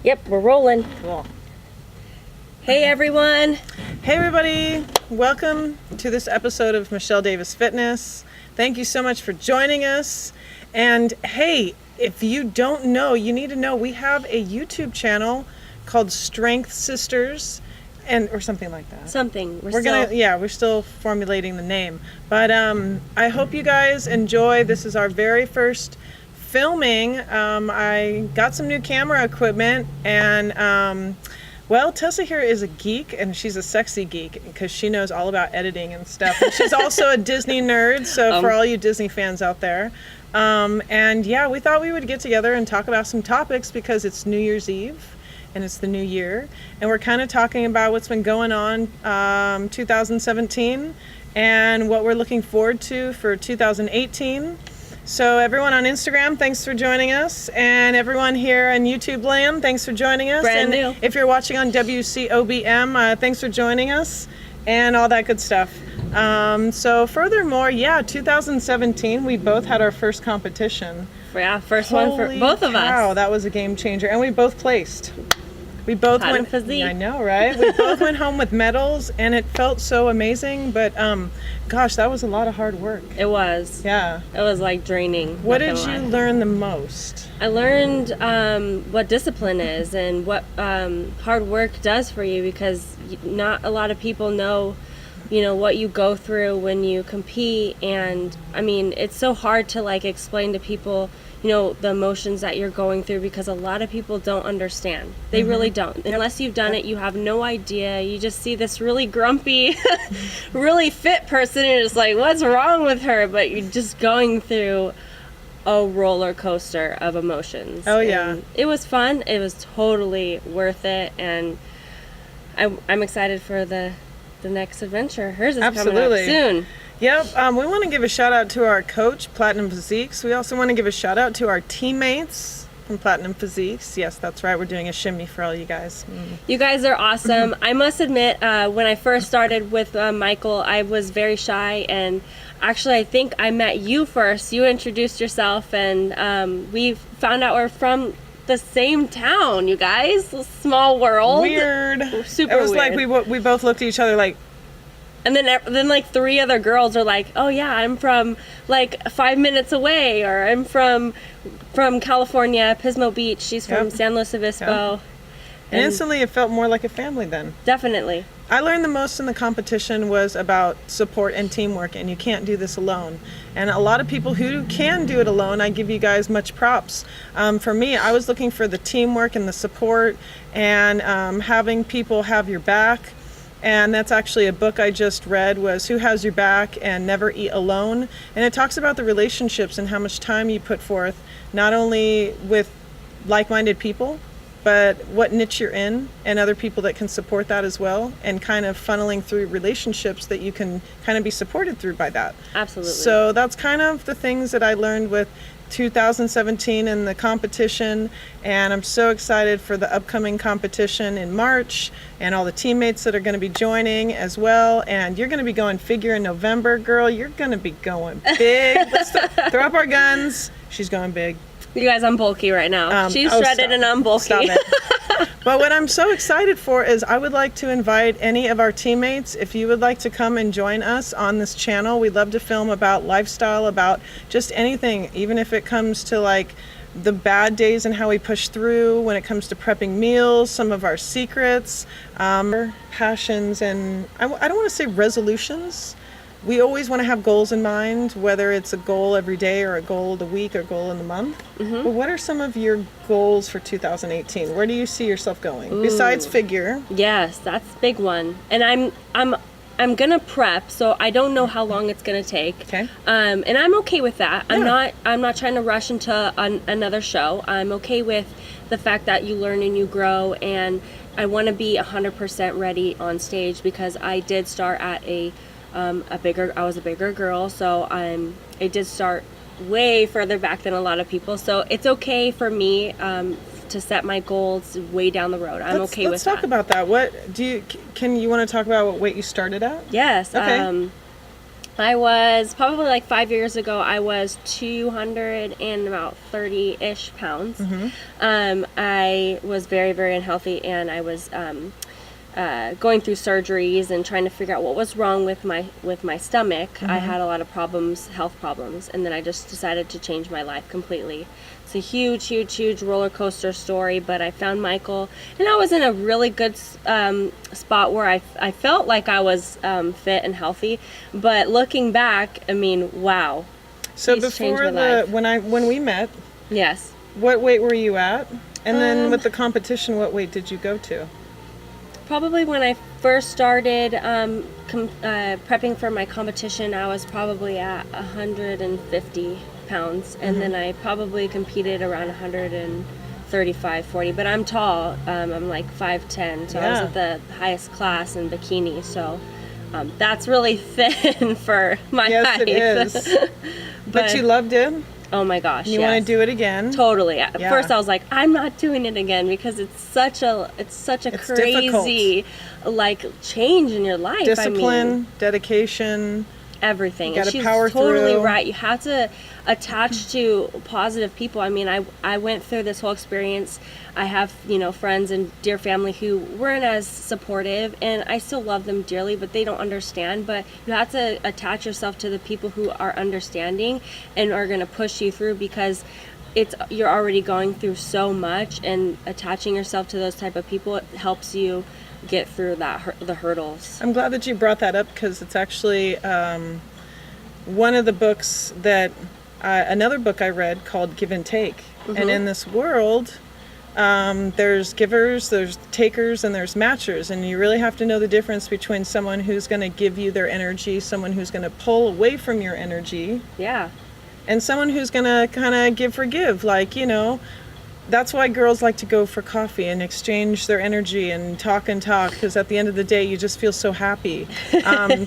Yep, we're rolling. Cool. Hey everyone. Hey everybody, welcome to this episode of Michelle Davis Fitness. Thank you so much for joining us. And hey, if you don't know, you need to know we have a YouTube channel called Strength Sisters or something like that. We're still formulating the name. But I hope you guys enjoy. This is our very first filming. I got some new camera equipment and well, Tessa here is a geek, and she's a sexy geek because she knows all about editing and stuff. And she's also a Disney nerd, so for all you Disney fans out there. And yeah, we thought we would get together and talk about some topics because it's New Year's Eve and it's the new year. And we're kind of talking about what's been going on 2017 and what we're looking forward to for 2018. So everyone on Instagram, thanks for joining us. And everyone here on YouTube land, thanks for joining us. Brand new. If you're watching on WCOBM, thanks for joining us and all that good stuff. So furthermore, 2017, we both had our first competition. Yeah, first one for both of us. Wow, that was a game changer. And we both placed. We both Platinum went. physique. I know, right? We both went home with medals, and it felt so amazing. But gosh, that was a lot of hard work. It was. Yeah. It was like draining. What did you learn the most? I learned what discipline is and what hard work does for you, because not a lot of people know, what you go through when you compete. And I mean, it's so hard to like explain to people, the emotions that you're going through, because a lot of people don't understand. They really don't. Unless you've done it, you have no idea. You just see this really grumpy, really fit person and it's like, what's wrong with her? But you're just going through a roller coaster of emotions. Oh yeah. And it was fun. It was totally worth it. And I'm excited for the next adventure. Hers is coming up soon. Yep, we want to give a shout out to our coach, Platinum Physiques. We also want to give a shout out to our teammates from Platinum Physiques. Yes, that's right. We're doing a shimmy for all you guys. You guys are awesome. I must admit, when I first started with Michael, I was very shy, and actually I think I met you first. You introduced yourself, and we found out we're from the same town, you guys. Small world. Weird. Super It was weird. like we both looked at each other like. And then like three other girls are like, oh yeah, I'm from like 5 minutes away, or I'm from California, Pismo Beach. She's from San Luis Obispo. Yep. And instantly it felt more like a family then. Definitely. I learned the most in the competition was about support and teamwork, and you can't do this alone. And a lot of people who can do it alone, I give you guys much props. For me, I was looking for the teamwork and the support and having people have your back. And that's actually a book I just read, was Who Has Your Back and Never Eat Alone. And it talks about the relationships and how much time you put forth, not only with like-minded people, but what niche you're in and other people that can support that as well, and kind of funneling through relationships that you can kind of be supported through by that. Absolutely. So that's kind of the things that I learned with 2017 and the competition, and I'm so excited for the upcoming competition in March and all the teammates that are going to be joining as well. And you're going to be going figure in November, girl. You're going to be going big. Let's throw up our guns. She's going big. You guys, I'm bulky right now. She's shredded and I'm bulky. Stop it. But what I'm so excited for is I would like to invite any of our teammates, if you would like to come and join us on this channel. We'd love to film about lifestyle, about just anything, even if it comes to like the bad days and how we push through when it comes to prepping meals, some of our secrets, passions, and I don't want to say resolutions. We always want to have goals in mind, whether it's a goal every day or a goal of the week or a goal in the month. But what are some of your goals for 2018? Where do you see yourself going besides figure? Yes, that's a big one. And I'm gonna prep, so I don't know how long it's gonna take. Okay. And I'm okay with that. Yeah. I'm not trying to rush into another show. I'm okay with the fact that you learn and you grow, and I want to be 100% ready on stage, because I did start at I was a bigger girl, so I did start way further back than a lot of people. So it's okay for me to set my goals way down the road. I'm okay with that. Let's talk about that. What do you want to talk about what weight you started at? Yes. Okay. I was probably like 5 years ago. I was 230-ish pounds. I was very, very unhealthy, and I was going through surgeries and trying to figure out what was wrong with my stomach. I had a lot of problems, health problems, and then I just decided to change my life completely. It's a huge, huge, huge roller coaster story, but I found Michael, and I was in a really good spot where I felt like I was fit and healthy. But looking back, I mean, wow. So He's changed before my life. when we met, Yes. what weight were you at? And then with the competition, what weight did you go to? Probably when I first started prepping for my competition, I was probably at 150 pounds, and then I probably competed around 135, 40. But I'm tall. I'm like 5'10", so I was Yeah. at the highest class in bikini. So that's really thin for my Yes, height. it is. But you loved it. Oh my gosh! You want to do it again? Totally. At Yeah. first, I was like, I'm not doing it again because it's such a crazy like change in your life. Discipline, I mean, dedication. everything. Gotta And she's power totally through. right. You have to attach to positive people. I mean, I went through this whole experience. I have, friends and dear family who weren't as supportive, and I still love them dearly, but they don't understand. But you have to attach yourself to the people who are understanding and are going to push you through, because you're already going through so much, and attaching yourself to those type of people helps you get through the hurdles. I'm glad that you brought that up, because it's actually one of the books that another book I read called Give and Take. And in this world, there's givers, there's takers, and there's matchers, and you really have to know the difference between someone who's going to give you their energy, someone who's going to pull away from your energy, Yeah. and someone who's going to kind of give for give. Like, that's why girls like to go for coffee and exchange their energy and talk, because at the end of the day, you just feel so happy.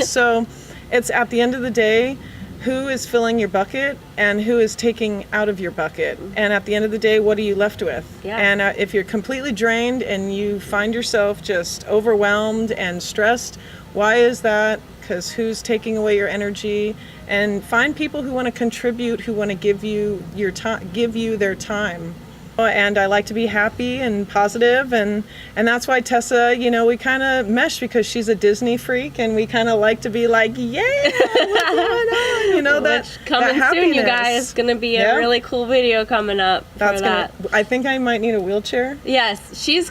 So it's at the end of the day, who is filling your bucket and who is taking out of your bucket. And at the end of the day, what are you left with? Yeah. And if you're completely drained and you find yourself just overwhelmed and stressed, why is that? Because who's taking away your energy? And find people who want to contribute, who want to give you your time, give you their time. And I like to be happy and positive, and that's why Tessa, we kind of mesh, because she's a Disney freak, and we kind of like to be like, yeah, what's going on? Which coming soon, you guys. It's gonna be a really cool video coming up for that. I think I might need a wheelchair. Yes, she is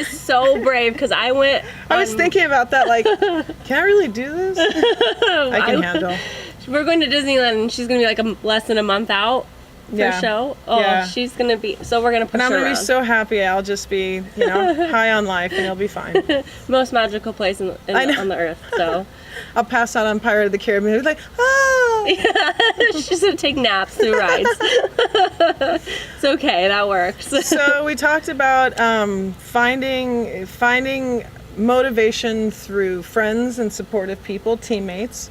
so brave, because I went. I was thinking about that, like, can I really do this? I can handle. We're going to Disneyland, and she's gonna be like less than a month out for show. Oh, Yeah. she's gonna be. So we're gonna push And I'm her gonna be around. so happy. I'll just be, high on life, and it'll be fine. Most magical place on the earth. So I'll pass out on Pirate of the Caribbean. It'll be like, oh. she's gonna take naps through rides. It's okay. That works. So we talked about finding motivation through friends and supportive people, teammates.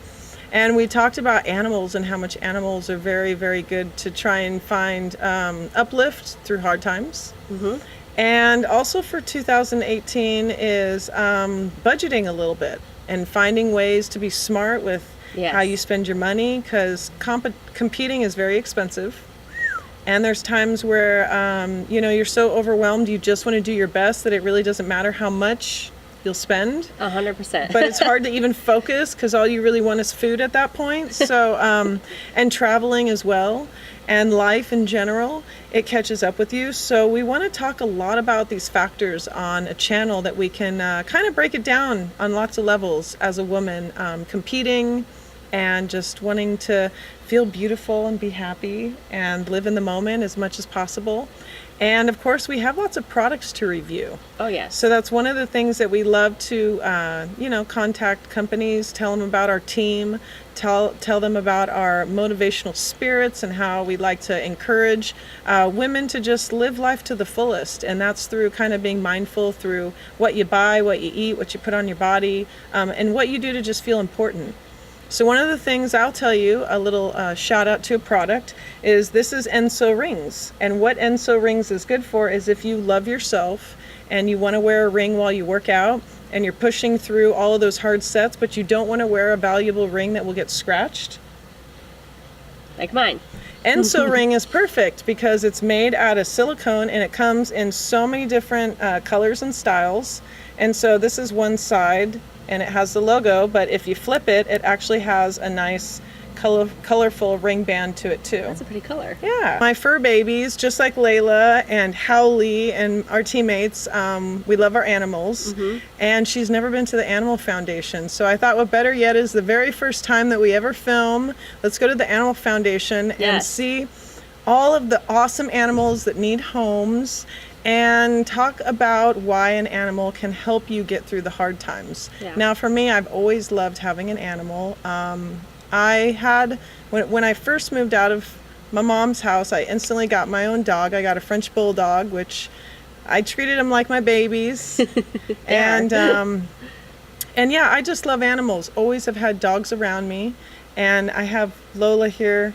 And we talked about animals and how much animals are very, very good to try and find uplift through hard times. Mm-hmm. And also for 2018 is budgeting a little bbit and finding ways to be smart with how you spend your money, because competing is very expensive. And there's times where, you're so overwhelmed, you just want to do your best, that it really doesn't matter how much you'll spend. 100%. But it's hard to even focus, because all you really want is food at that point. So, and traveling as well, and life in general, it catches up with you. So we want to talk a lot about these factors on a channel that we can kind of break it down on lots of levels as a woman, competing and just wanting to feel beautiful and be happy and live in the moment as much as possible. And of course, we have lots of products to review. Oh, yes. So that's one of the things that we love to, contact companies, tell them about our team, tell them about our motivational spirits, and how we like to encourage women to just live life to the fullest. And that's through kind of being mindful through what you buy, what you eat, what you put on your body, and what you do to just feel important. So one of the things I'll tell you, a little shout out to a product, is this is Enso Rings. And what Enso Rings is good for is if you love yourself and you want to wear a ring while you work out, and you're pushing through all of those hard sets, but you don't want to wear a valuable ring that will get scratched, Like mine. Enso ring is perfect because it's made out of silicone and it comes in so many different colors and styles. And so this is one side and it has the logo, but if you flip it, it actually has a nice colorful ring band to it too. That's a pretty color. Yeah. My fur babies, just like Layla and Howley and our teammates, we love our animals. And she's never been to the Animal Foundation. So I thought what better yet is the very first time that we ever film, let's go to the Animal Foundation and Yes. see all of the awesome animals that need homes and talk about why an animal can help you get through the hard times. Yeah. Now for me, I've always loved having an animal. I had, when I first moved out of my mom's house, I instantly got my own dog. I got a French Bulldog, which I treated them like my babies. and yeah, I just love animals. Always have had dogs around me. And I have Lola here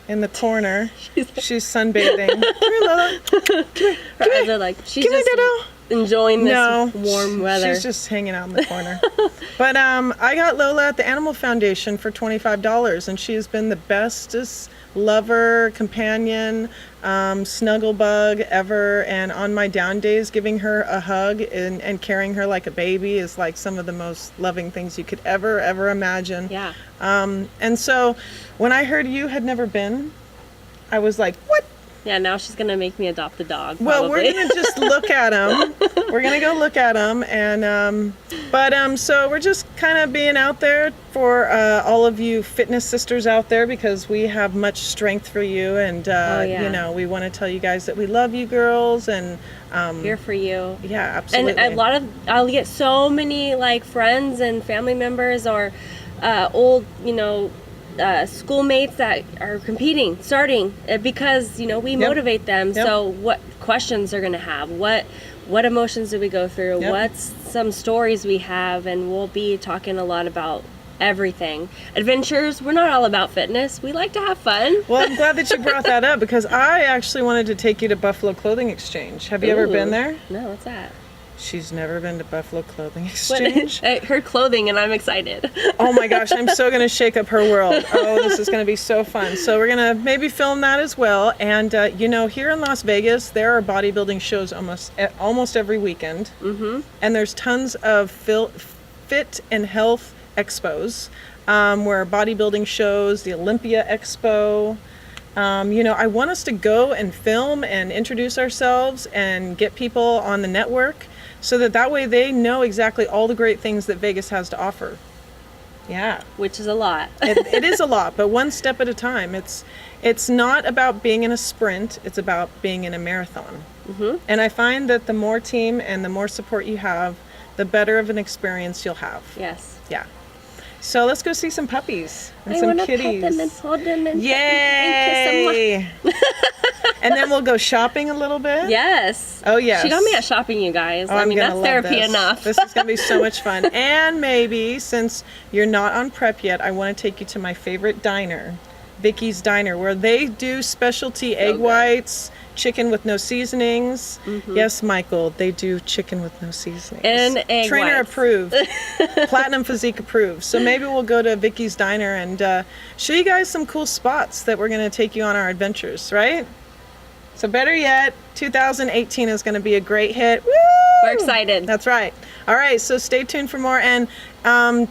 in the corner. She's sunbathing. Come here, Lola. Her eyes are like, she's Come here, just Dodo. enjoying this No, warm weather. She's just hanging out in the corner. But I got Lola at the Animal Foundation for $25, and she has been the bestest lover, companion, snuggle bug ever. And on my down days, giving her a hug and carrying her like a baby is like some of the most loving things you could ever imagine. Yeah. And so when I heard you had never been, I was like, what? Yeah, now she's going to make me adopt a dog. Well, we're probably. going to just look at them. We're going to go look at them. And, so we're just kind of being out there for all of you fitness sisters out there because we have much strength for you. And, yeah. you know, we want to tell you guys that we love you girls. And, Here for you. yeah, absolutely. And I'll get so many like friends and family members or old, schoolmates that are starting because, we motivate them. Yep. So what questions they're going to have? What emotions do we go through? Yep. What's some stories we have? And we'll be talking a lot about everything. Adventures, we're not all about fitness. We like to have fun. Well, I'm glad that you brought that up because I actually wanted to take you to Buffalo Clothing Exchange. Have you ever Ooh. been there? No, what's that? She's never been to Buffalo Clothing Exchange. I heard clothing and I'm excited. Oh my gosh, I'm so going to shake up her world. Oh, this is going to be so fun. So we're going to maybe film that as well. And, here in Las Vegas, there are bodybuilding shows almost every weekend. Mm-hmm. And there's tons of fit and health expos where bodybuilding shows, the Olympia Expo. I want us to go and film and introduce ourselves and get people on the network so that way they know exactly all the great things that Vegas has to offer. Yeah. Which is a lot. It is a lot, but one step at a time. It's not about being in a sprint, it's about being in a marathon. Mm-hmm. And I find that the more team and the more support you have, the better of an experience you'll have. Yes. Yeah. So let's go see some puppies and I some want to kitties. pet them and hold them and Yay! And then we'll go shopping a little bit. Yes. Oh, yes. She got me at shopping, you guys. Oh, I I'm mean, gonna that's love therapy this. enough. This is going to be so much fun. And maybe, since you're not on prep yet, I want to take you to my favorite diner, Vicky's Diner, where they do specialty egg good. whites, chicken with no seasonings. Mm-hmm. Yes, Michael, they do chicken with no seasonings. And egg Trainer whites. approved. Platinum Physique approved. So maybe we'll go to Vicky's Diner and show you guys some cool spots that we're going to take you on our adventures, right? So better yet, 2018 is going to be a great hit. Woo! We're excited. That's right. All right, so stay tuned for more. And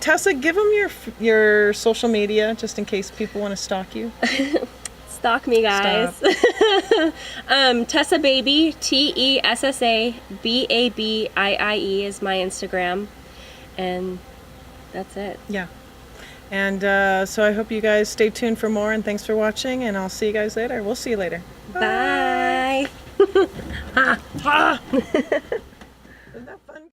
Tessa, give them your social media just in case people want to stalk you. Stalk me, guys. Tessa Baby, TessaBabii is my Instagram. And that's it. Yeah. And so I hope you guys stay tuned for more. And thanks for watching. And I'll see you guys later. We'll see you later. Bye.